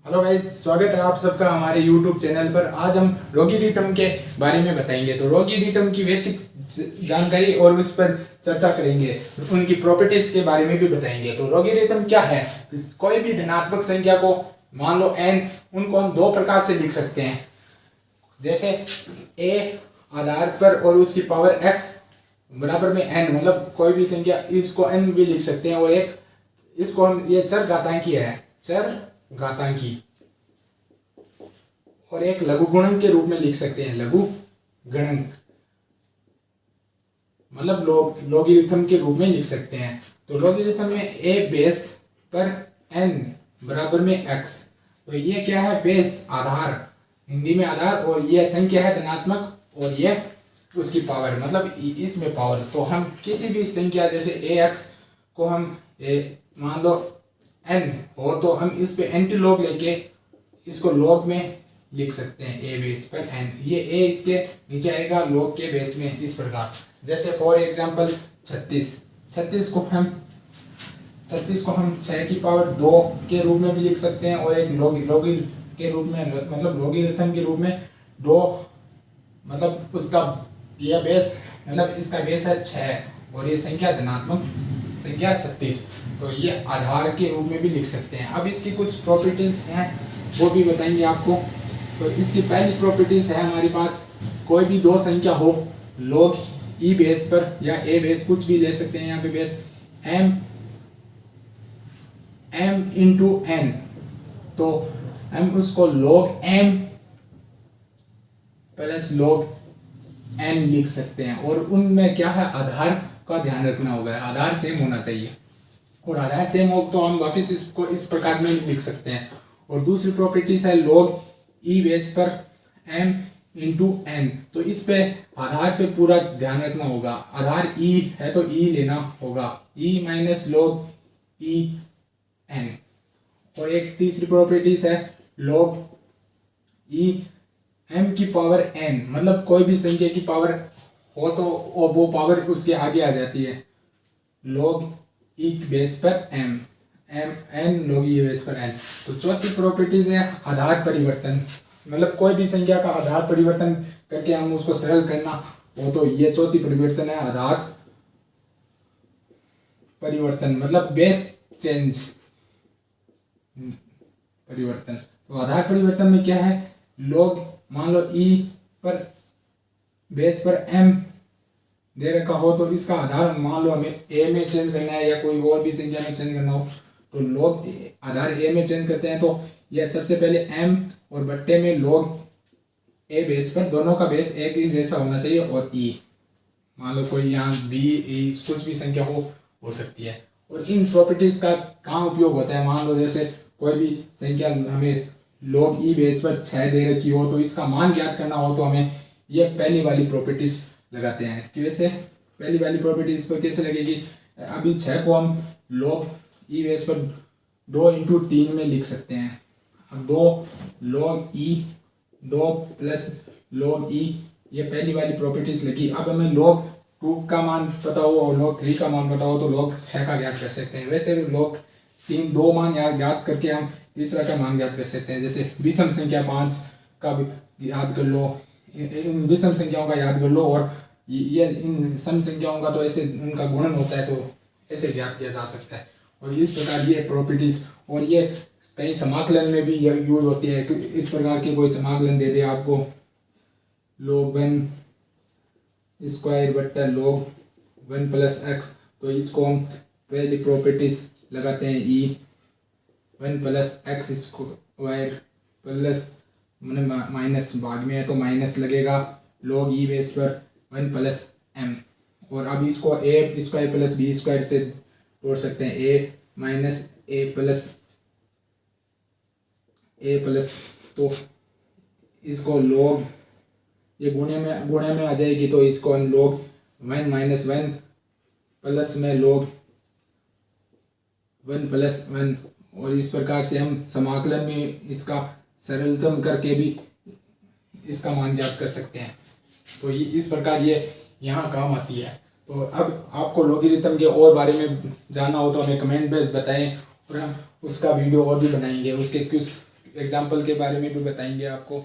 Hello guys, स्वागत है आप सबका हमारे YouTube चैनल पर। आज हम लॉगरिथम के बारे में बताएंगे। तो लॉगरिथम की बेसिक जानकारी और उस पर चर्चा करेंगे, उनकी प्रॉपर्टीज के बारे में भी बताएंगे। तो लॉगरिथम क्या है? कोई भी धनात्मक संख्या को मान लो n, उनको हम दो प्रकार से लिख सकते हैं। जैसे a आधार पर और उसकी पावर x बराबर में n, मतलब कोई भी संख्या इसको n भी लिख सकते हैं। और एक इसको हम ये चर घातांकी है, चर घातांकी, और एक लघु गुणक के रूप में लिख सकते हैं, लघु गुणक, मतलब लॉगरिथम के रूप में लिख सकते हैं। तो लॉगरिथम में a बेस पर n बराबर में x, तो ये क्या है? बेस, आधार, हिंदी में आधार, और ये संख्या है धनात्मक, और ये उसकी पावर, मतलब इसमें पावर। तो हम किसी भी संख्या जैसे ax को हम मान लो n हो, तो हम इस पे एंटी लॉग लेके इसको लॉग में लिख सकते हैं, a बेस पर n। ये a इसके नीचे आएगा लॉग के बेस में, इस प्रकार। जैसे फॉर एग्जांपल 36 को हम 6 की पावर 2 के रूप में भी लिख सकते हैं, और एक लॉग के रूप में, मतलब लॉगरिथम के रूप में 2, मतलब उसका ये बेस, मतलब इसका बेस है 6 और ये संख्या धनात्मक संख्या 36, तो ये आधार के रूप में भी लिख सकते हैं। अब इसकी कुछ प्रॉपर्टीज हैं, वो भी बताएंगे आपको। तो इसकी पहली प्रॉपर्टीज है हमारे पास, कोई भी दो संख्या हो, लॉग ई बेस पर या ए बेस, कुछ भी ले सकते हैं यहाँ पे बेस, m इंटू n, तो हम उसको log m plus log n लिख सकते हैं। और उनमें क्या है? आधार का ध्यान रखना होगा, आधार सेम होना चाहिए, और आधार सेम हो तो हम वापस इसको इस प्रकार में लिख सकते हैं। और दूसरी प्रॉपर्टीज है log e बेस पर m इंटू n, तो इस पे आधार पे पूरा ध्यान रखना होगा। आधार e है तो e लेना होगा, e minus log e n। और एक तीसरी प्रॉपर्टीज है log e m की पावर n, मतलब कोई भी संख्या की पावर हो तो वो पावर उसके आगे आ जाती है, log e बेस पर m, n log e base पर n। तो चौथी प्रॉपर्टीज है आधार परिवर्तन, मतलब कोई भी संख्या का आधार परिवर्तन करके हम उसको सरल करना हो, तो ये चौथी परिवर्तन है आधार परिवर्तन, मतलब बेस चेंज परिवर्तन। तो आधार परिवर्तन में क्या है? log मान लो e पर बेस पर m दे रखा हो, तो इसका आधार मान लो हमें a में चेंज करना है या कोई और भी संख्या में चेंज करना हो, तो log आधार a में चेंज करते हैं। तो यह सबसे पहले m और बट्टे में log a बेस पर, दोनों का बेस एक ही जैसा होना चाहिए, और e मान लो कोई यहाँ b e कुछ भी संख्या हो सकती है। और इन प्रॉपर्टीज का कहाँ उपयोग होता है? मान लो जैसे कोई भी संख्या हमें log e बेस पर 6 दे रखी हो, तो इसका मान ज्ञात करना हो तो हमें ये पहली वाली प्रॉपर्टीज लगाते हैं। कैसे? पहली वाली प्रॉपर्टीज पर कैसे लगेगी? अभी 6 को हम log e बेस पर 2 इंटू 3 में लिख सकते हैं। अब 2 log e, 2 plus log e, ये पहली वाली प्रॉपर्टीज लगी। अब हमें log 2 का मान पता हो और log 3 का मान पता हो, तो log 6 का ज्ञात कर सकते हैं। वैसे log 3 दो मान ज्ञात करके हम तीसरा का मान ज्ञात कर सकते हैं। जैसे विषम संख्या 5 का भी याद कर लो, इन विषम संख्याओं का याद कर लो, और ये इन सम संख्याओं का तो ऐसे उनका गुणन होता है, तो ऐसे ज्ञात किया जा सकता है। और इस प्रकार ये प्रॉपर्टीज, और ये कई समाकलन में भी यूज होती है। इस प्रकार के कोई समाकलन दे दे आपको, log 1 स्क्वायर बट्टा log 1 प्लस एक्स, तो इसको हम पहली प्रॉपर्टीज लगाते हैं, e 1 plus x square plus minus भाग में है तो माइनस लगेगा, log e बेस पर 1 प्लस m। और अब इसको a square plus b square से तोड़ सकते हैं, a माइनस a प्लस, तो इसको log, ये गुणे में आ जाएगी, तो इसको हम log 1 माइनस 1 प्लस में log 1 प्लस 1, और इस प्रकार से हम समाकलन में इसका सरलतम करके भी इसका मान ज्ञात कर सकते हैं। तो ये इस प्रकार ये यहाँ काम आती है। तो अब आपको लॉगरिथम के और बारे में जानना हो तो हमें कमेंट में बताएं, और हम उसका वीडियो और भी बनाएंगे, उसके कुछ एग्जाम्पल के बारे में भी बताएंगे आपको।